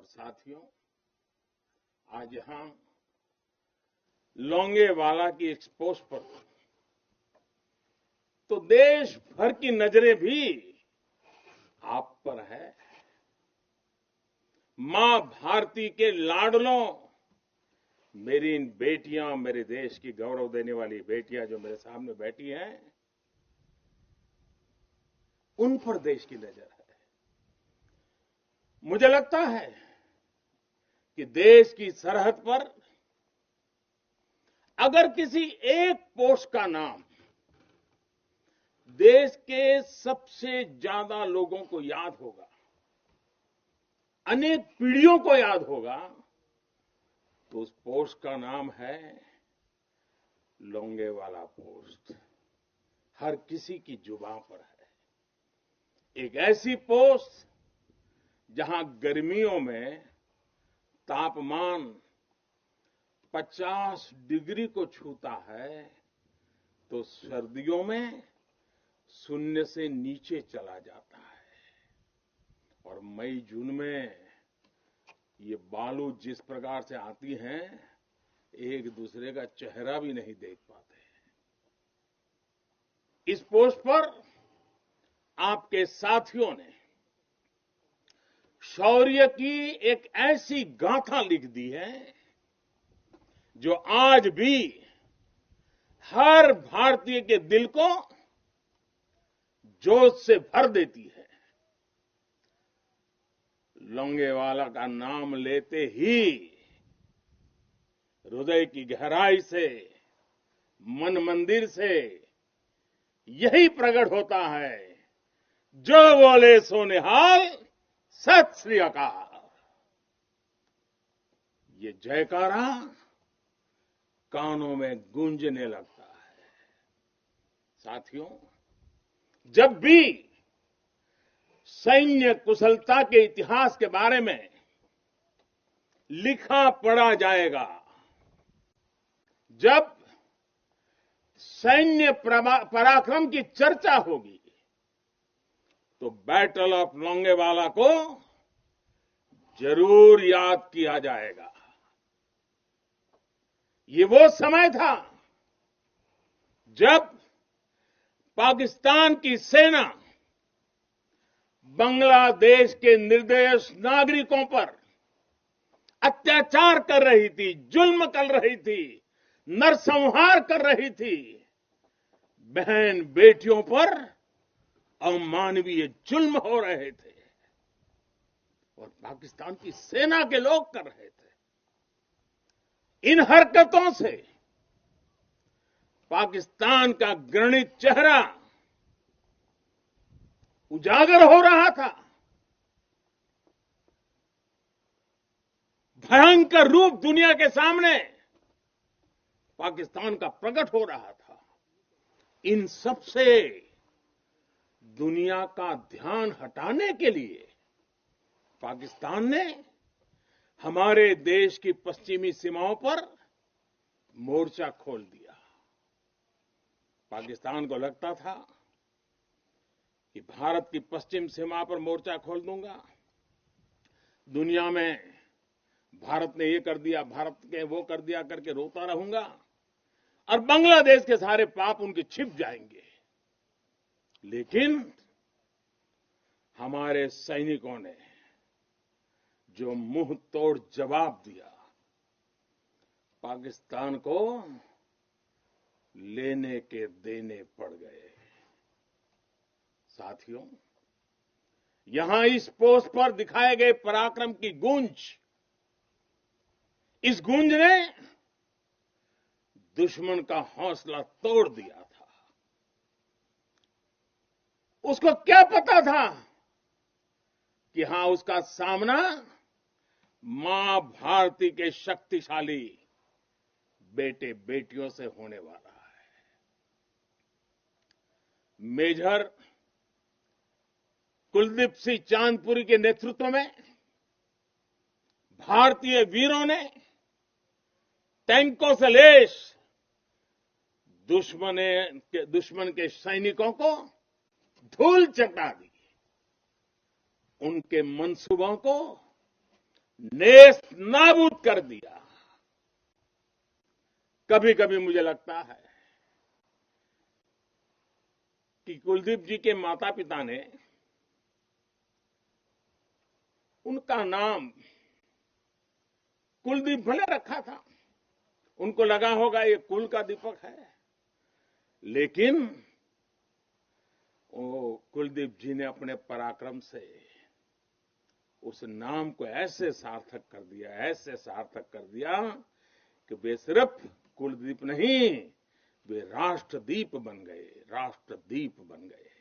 साथियों, आज यहां लोंगेवाला की एक्सपोज पर तो देश भर की नजरें भी आप पर है। मां भारती के लाडलों, मेरी इन बेटियां, मेरे देश की गौरव देने वाली बेटियां जो मेरे सामने बैठी हैं, उन पर देश की नजर है। मुझे लगता है कि देश की सरहद पर अगर किसी एक पोस्ट का नाम देश के सबसे ज्यादा लोगों को याद होगा, अनेक पीढ़ियों को याद होगा, तो उस पोस्ट का नाम है लोंगेवाला पोस्ट। हर किसी की जुबान पर है। एक ऐसी पोस्ट जहां गर्मियों में तापमान 50 डिग्री को छूता है, तो सर्दियों में शून्य से नीचे चला जाता है। और मई जून में ये बालू जिस प्रकार से आती हैं, एक दूसरे का चेहरा भी नहीं देख पाते। इस पोस्ट पर आपके साथियों ने शौर्य की एक ऐसी गाथा लिख दी है जो आज भी हर भारतीय के दिल को जोश से भर देती है। लोंगेवाला का नाम लेते ही हृदय की गहराई से, मन मंदिर से यही प्रकट होता है, जो बोले सो निहाल, सत श्री अकाल। ये जयकारा कानों में गूंजने लगता है। साथियों, जब भी सैन्य कुशलता के इतिहास के बारे में लिखा पढ़ा जाएगा, जब सैन्य पराक्रम की चर्चा होगी, तो बैटल ऑफ लोंगेवाला को जरूर याद किया जाएगा। ये वो समय था जब पाकिस्तान की सेना बांग्लादेश के निर्दोष नागरिकों पर अत्याचार कर रही थी, जुल्म कर रही थी, नरसंहार कर रही थी। बहन बेटियों पर अमानवीय जुल्म हो रहे थे और पाकिस्तान की सेना के लोग कर रहे थे। इन हरकतों से पाकिस्तान का घृणित चेहरा उजागर हो रहा था, भयंकर रूप दुनिया के सामने पाकिस्तान का प्रकट हो रहा था। इन सब से दुनिया का ध्यान हटाने के लिए पाकिस्तान ने हमारे देश की पश्चिमी सीमाओं पर मोर्चा खोल दिया। पाकिस्तान को लगता था कि भारत की पश्चिम सीमा पर मोर्चा खोल दूंगा, दुनिया में भारत ने ये कर दिया, भारत ने वो कर दिया करके रोता रहूंगा और बांग्लादेश के सारे पाप उनके छिप जाएंगे। लेकिन हमारे सैनिकों ने जो मुंह तोड़ जवाब दिया, पाकिस्तान को लेने के देने पड़ गए। साथियों, यहां इस पोस्ट पर दिखाए गए पराक्रम की गूंज, इस गूंज ने दुश्मन का हौसला तोड़ दिया था। उसको क्या पता था कि हां, उसका सामना मां भारती के शक्तिशाली बेटे बेटियों से होने वाला है। मेजर कुलदीप सिंह चांदपुरी के नेतृत्व में भारतीय वीरों ने टैंकों से लैस दुश्मन के सैनिकों को धूल चटा दी, उनके मंसूबों को नेस्त नाबूद कर दिया। कभी कभी मुझे लगता है कि कुलदीप जी के माता पिता ने उनका नाम कुलदीप भले रखा था, उनको लगा होगा ये कुल का दीपक है, लेकिन वो कुलदीप जी ने अपने पराक्रम से उस नाम को ऐसे सार्थक कर दिया, ऐसे सार्थक कर दिया कि वे सिर्फ कुलदीप नहीं, वे राष्ट्रदीप बन गए, राष्ट्रदीप बन गए।